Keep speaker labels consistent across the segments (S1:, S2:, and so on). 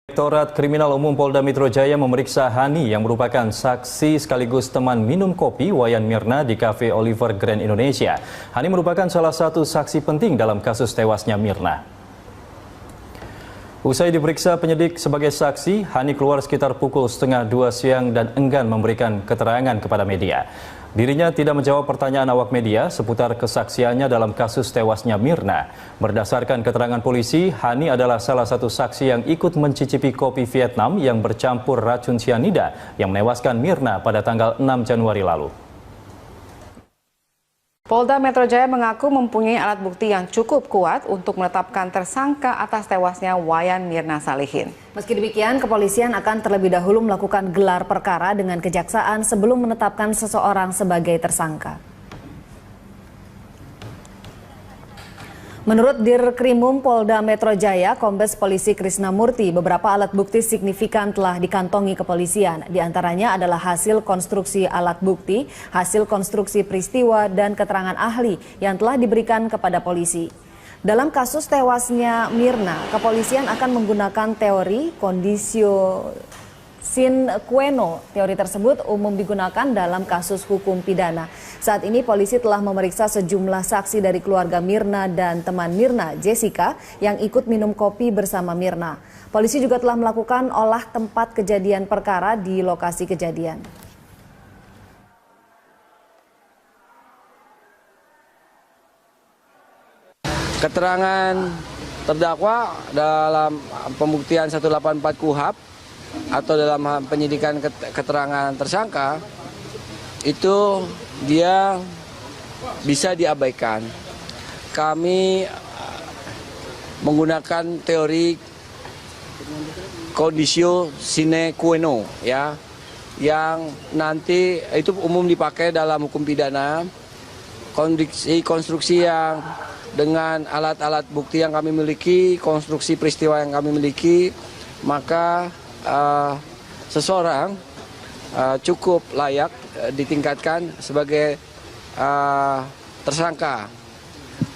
S1: Direktorat Kriminal Umum Polda Metro Jaya memeriksa Hani yang merupakan saksi sekaligus teman minum kopi Wayan Mirna di Cafe Oliver Grand Indonesia. Hani merupakan salah satu saksi penting dalam kasus tewasnya Mirna. Usai diperiksa penyidik sebagai saksi, Hani keluar sekitar pukul 1:30 siang dan enggan memberikan keterangan kepada media. Dirinya tidak menjawab pertanyaan awak media seputar kesaksiannya dalam kasus tewasnya Mirna. Berdasarkan keterangan polisi, Hani adalah salah satu saksi yang ikut mencicipi kopi Vietnam yang bercampur racun sianida yang menewaskan Mirna pada tanggal 6 Januari lalu.
S2: Polda Metro Jaya mengaku mempunyai alat bukti yang cukup kuat untuk menetapkan tersangka atas tewasnya Wayan Mirna Salihin.
S3: Meski demikian, kepolisian akan terlebih dahulu melakukan gelar perkara dengan kejaksaan sebelum menetapkan seseorang sebagai tersangka. Menurut Dirkrimum Polda Metro Jaya, Kombes Polisi Krisnamurti, beberapa alat bukti signifikan telah dikantongi kepolisian. Di antaranya adalah hasil konstruksi alat bukti, hasil konstruksi peristiwa, dan keterangan ahli yang telah diberikan kepada polisi. Dalam kasus tewasnya Mirna, kepolisian akan menggunakan teori conditio sine qua non. Teori tersebut umum digunakan dalam kasus hukum pidana. Saat ini polisi telah memeriksa sejumlah saksi dari keluarga Mirna dan teman Mirna, Jessica, yang ikut minum kopi bersama Mirna. Polisi juga telah melakukan olah tempat kejadian perkara di lokasi kejadian.
S4: Keterangan terdakwa dalam pembuktian 184 KUHP atau dalam penyidikan keterangan tersangka itu dia bisa diabaikan. Kami menggunakan teori conditio sine qua non ya, yang nanti itu umum dipakai dalam hukum pidana. Konstruksi yang dengan alat-alat bukti yang kami miliki, konstruksi peristiwa yang kami miliki, maka seseorang cukup layak ditingkatkan sebagai tersangka.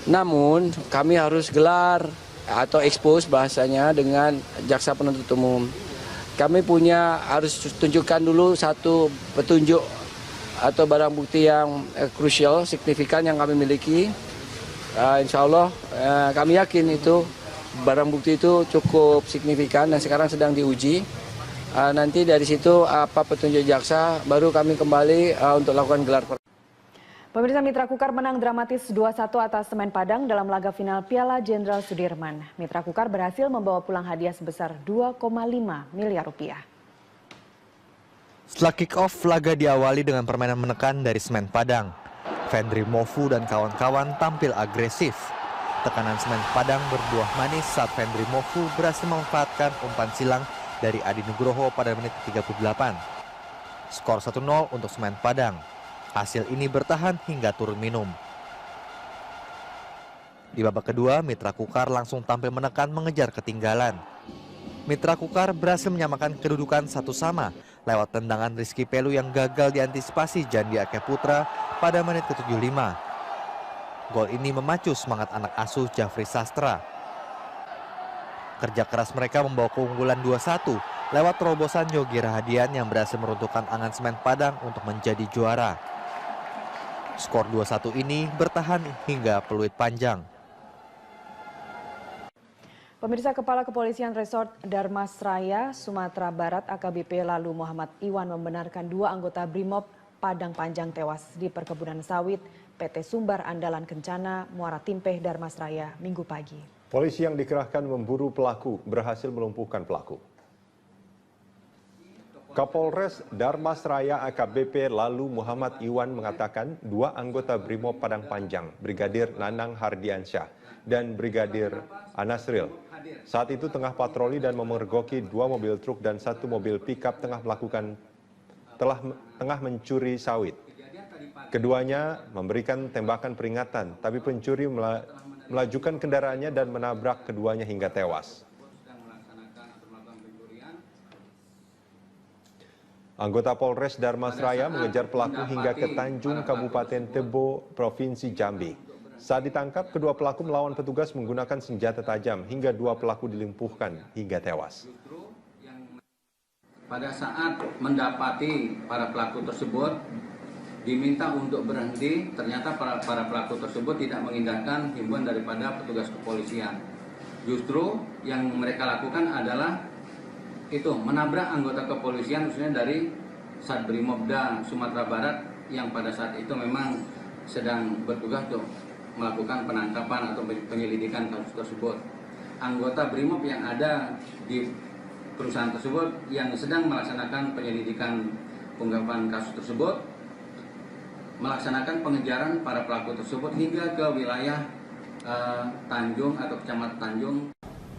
S4: Namun kami harus gelar atau expose bahasanya dengan jaksa penuntut umum. Kami harus tunjukkan dulu satu petunjuk atau barang bukti yang krusial, signifikan yang kami miliki. Insya Allah kami yakin itu barang bukti itu cukup signifikan dan sekarang sedang diuji. Nanti dari situ apa petunjuk jaksa baru kami kembali untuk lakukan gelar perkara.
S2: Pemirsa, Mitra Kukar menang dramatis 2-1 atas Semen Padang dalam laga final Piala Jenderal Sudirman. Mitra Kukar berhasil membawa pulang hadiah sebesar 2,5 miliar rupiah.
S5: Setelah kick-off, laga diawali dengan permainan menekan dari Semen Padang. Fendri Mofu dan kawan-kawan tampil agresif. Tekanan Semen Padang berbuah manis saat Fendri Mofu berhasil memanfaatkan umpan silang dari Adi Nugroho pada menit 38. Skor 1-0 untuk Semen Padang. Hasil ini bertahan hingga turun minum. Di babak kedua, Mitra Kukar langsung tampil menekan mengejar ketinggalan. Mitra Kukar berhasil menyamakan kedudukan 1-1 lewat tendangan Rizky Pelu yang gagal diantisipasi Jandi Ake Putra pada menit ke-75. Gol ini memacu semangat anak asuh Jafri Sastra. Kerja keras mereka membawa keunggulan 2-1 lewat terobosan Yogi Rahadian yang berhasil meruntuhkan angan Semen Padang untuk menjadi juara. Skor 2-1 ini bertahan hingga peluit panjang.
S2: Pemirsa, Kepala Kepolisian Resort Darmasraya, Sumatera Barat AKBP Lalu Muhammad Iwan membenarkan 2 anggota Brimob Padang Panjang tewas di perkebunan sawit PT Sumbar Andalan Kencana, Muara Timpeh, Darmasraya, Minggu pagi.
S6: Polisi yang dikerahkan memburu pelaku berhasil melumpuhkan pelaku. Kapolres Darmasraya AKBP Lalu Muhammad Iwan mengatakan 2 anggota Brimob Padang Panjang, Brigadir Nanang Hardiansyah dan Brigadir Anasril, saat itu tengah patroli dan memergoki 2 mobil truk dan 1 mobil pickup tengah mencuri sawit. Keduanya memberikan tembakan peringatan, tapi pencuri melajukan kendaraannya dan menabrak keduanya hingga tewas. Anggota Polres Darmasraya mengejar pelaku hingga ke Tanjung, Kabupaten Tebo, Provinsi Jambi. Saat ditangkap, kedua pelaku melawan petugas menggunakan senjata tajam hingga 2 pelaku dilumpuhkan hingga tewas.
S7: pada saat mendapati para pelaku tersebut diminta untuk berhenti, ternyata para pelaku tersebut tidak mengindahkan himbauan daripada petugas kepolisian. Justru yang mereka lakukan adalah itu menabrak anggota kepolisian, khususnya dari Satbrimobda Sumatera Barat yang pada saat itu memang sedang bertugas untuk melakukan penangkapan atau penyelidikan kasus tersebut. Anggota Brimob yang ada di perusahaan tersebut yang sedang melaksanakan penyelidikan pengungkapan kasus tersebut melaksanakan pengejaran para pelaku tersebut hingga ke wilayah Tanjung atau Kecamatan Tanjung.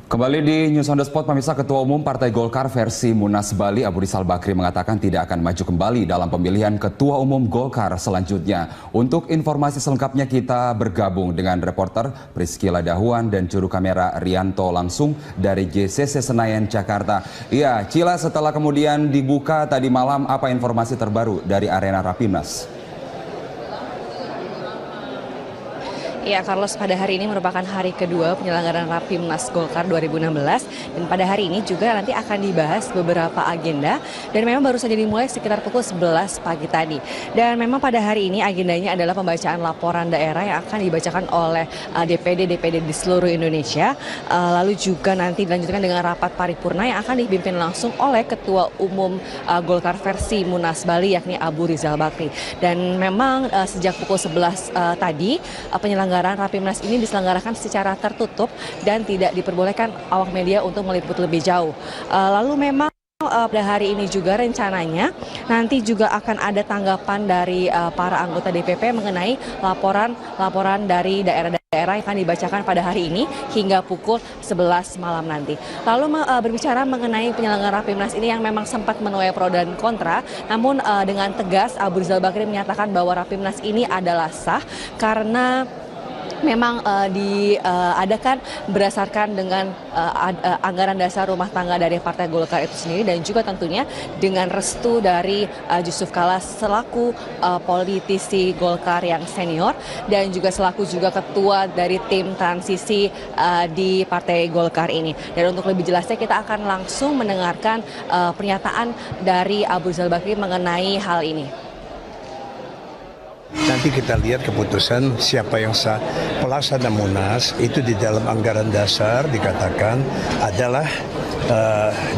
S8: Kembali di News on the Spot, pemirsa, Ketua Umum Partai Golkar versi Munas Bali Abu Rizal Bakri mengatakan tidak akan maju kembali dalam pemilihan Ketua Umum Golkar selanjutnya. Untuk informasi selengkapnya kita bergabung dengan reporter Priscila Dahuan dan juru kamera Rianto langsung dari JCC Senayan, Jakarta. Iya, Cila, setelah kemudian dibuka tadi malam, apa informasi terbaru dari arena Rapimnas?
S9: Ya, Carlos, pada hari ini merupakan hari kedua penyelenggaraan Rapimnas Golkar 2016 dan pada hari ini juga nanti akan dibahas beberapa agenda dan memang baru saja dimulai sekitar pukul 11 pagi tadi. Dan memang pada hari ini agendanya adalah pembacaan laporan daerah yang akan dibacakan oleh DPD di seluruh Indonesia. Lalu juga nanti dilanjutkan dengan rapat paripurna yang akan dipimpin langsung oleh Ketua Umum Golkar versi Munas Bali yakni Abu Rizal Bakri. Dan memang sejak pukul 11 tadi penyelenggaraan Rapimnas ini diselenggarakan secara tertutup dan tidak diperbolehkan awak media untuk meliput lebih jauh. Lalu memang pada hari ini juga rencananya nanti juga akan ada tanggapan dari para anggota DPP mengenai laporan dari daerah-daerah yang akan dibacakan pada hari ini hingga pukul 11 malam nanti. Lalu berbicara mengenai penyelenggaraan Rapimnas ini yang memang sempat menuai pro dan kontra, namun dengan tegas Abu Rizal Bakri menyatakan bahwa Rapimnas ini adalah sah karena memang diadakan berdasarkan dengan anggaran dasar rumah tangga dari Partai Golkar itu sendiri dan juga tentunya dengan restu dari Jusuf Kalla selaku politisi Golkar yang senior dan juga selaku juga ketua dari tim transisi di Partai Golkar ini. Dan untuk lebih jelasnya kita akan langsung mendengarkan pernyataan dari Abu Rizal Bakri mengenai hal ini.
S10: Nanti kita lihat keputusan siapa yang sah. Pelaksana Munas itu di dalam anggaran dasar dikatakan adalah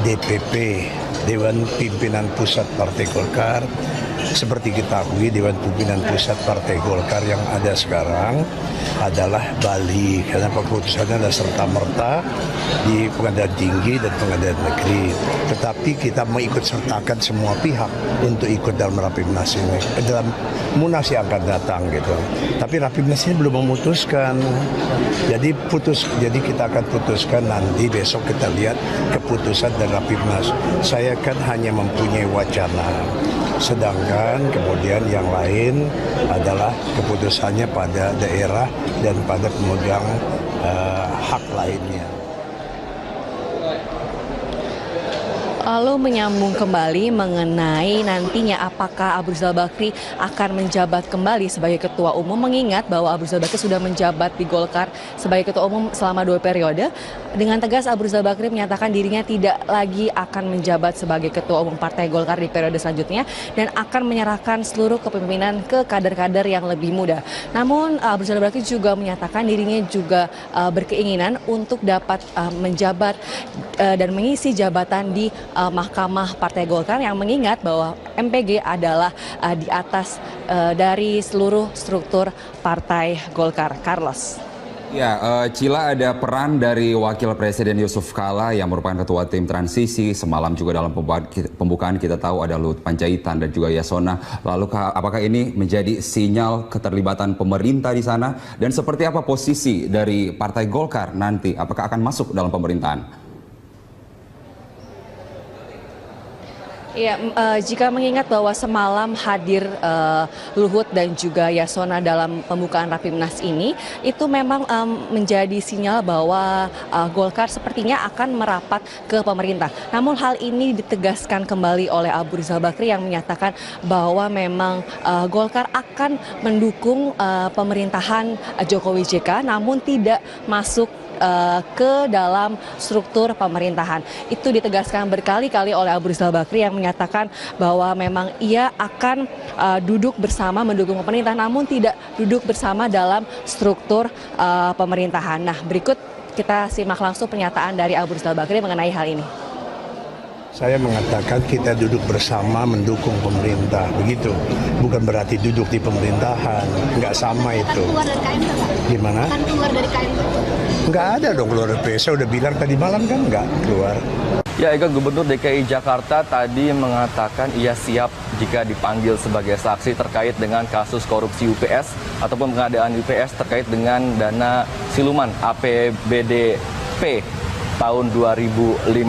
S10: DPP, Dewan Pimpinan Pusat Partai Golkar. Seperti ketahui Dewan Pimpinan Pusat Partai Golkar yang ada sekarang adalah Bali karena keputusannya adalah serta-merta di Pengadilan Tinggi dan Pengadilan Negeri. Tetapi kita mengikut sertakan semua pihak untuk ikut dalam Rapimnas ini, dalam Munas yang akan datang gitu. Tapi Rapimnas ini belum memutuskan. Jadi kita akan putuskan nanti besok kita lihat keputusan dari Rapimnas. Saya kan hanya mempunyai wacana. Sedangkan kemudian yang lain adalah keputusannya pada daerah dan pada pemegang hak lainnya.
S9: Lalu menyambung kembali mengenai nantinya apakah Abu Rizal Bakri akan menjabat kembali sebagai Ketua Umum, mengingat bahwa Abu Rizal Bakri sudah menjabat di Golkar sebagai Ketua Umum selama 2 periode. Dengan tegas Abu Rizal Bakri menyatakan dirinya tidak lagi akan menjabat sebagai Ketua Umum Partai Golkar di periode selanjutnya dan akan menyerahkan seluruh kepemimpinan ke kader-kader yang lebih muda. Namun Abu Rizal Bakri juga menyatakan dirinya juga berkeinginan untuk dapat menjabat dan mengisi jabatan di Mahkamah Partai Golkar yang mengingat bahwa MPG adalah di atas dari seluruh struktur Partai Golkar. Carlos.
S8: Ya, Cila, ada peran dari Wakil Presiden Jusuf Kalla yang merupakan Ketua Tim Transisi. Semalam juga dalam pembukaan kita tahu ada Luhut Panjaitan dan juga Yasona. Lalu apakah ini menjadi sinyal keterlibatan pemerintah di sana? Dan seperti apa posisi dari Partai Golkar nanti? Apakah akan masuk dalam pemerintahan?
S9: Ya, jika mengingat bahwa semalam hadir Luhut dan juga Yasona dalam pembukaan Rapimnas ini, itu memang menjadi sinyal bahwa Golkar sepertinya akan merapat ke pemerintah. Namun hal ini ditegaskan kembali oleh Abu Rizal Bakri yang menyatakan bahwa memang Golkar akan mendukung pemerintahan Jokowi JK, namun tidak masuk ke dalam struktur pemerintahan. Itu ditegaskan berkali-kali oleh Abu Rizal Bakri yang menyatakan bahwa memang ia akan duduk bersama mendukung pemerintah, namun tidak duduk bersama dalam struktur pemerintahan. Nah, berikut kita simak langsung pernyataan dari Abu Rizal Bakri mengenai hal ini.
S10: Saya mengatakan kita duduk bersama mendukung pemerintah, begitu. Bukan berarti duduk di pemerintahan, nggak sama itu.
S11: Kan keluar dari KMP, Pak?
S10: Gimana?
S11: Kan keluar dari KMP.
S10: Nggak ada dong keluar dari PSI, saya udah bilang tadi malam kan nggak keluar.
S12: Ya, Eka, Gubernur DKI Jakarta tadi mengatakan ia siap jika dipanggil sebagai saksi terkait dengan kasus korupsi UPS ataupun pengadaan UPS terkait dengan dana siluman APBDP tahun 2005.